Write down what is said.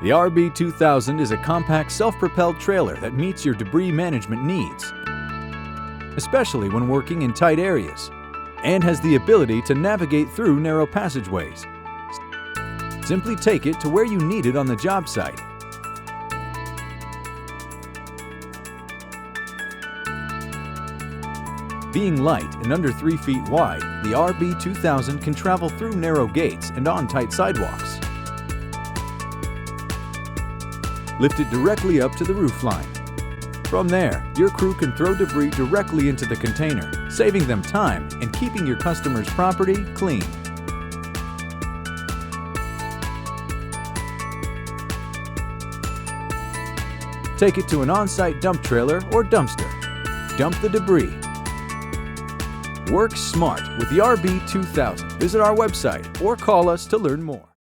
The RB2000 is a compact self-propelled trailer that meets your debris management needs, especially when working in tight areas, and has the ability to navigate through narrow passageways. Simply take it to where you need it on the job site. Being light and under 3 feet wide, the RB2000 can travel through narrow gates and on tight sidewalks. Lift it directly up to the roofline. From there, your crew can throw debris directly into the container, saving them time and keeping your customer's property clean. Take it to an on-site dump trailer or dumpster. Dump the debris. Work smart with the RB2000. Visit our website or call us to learn more.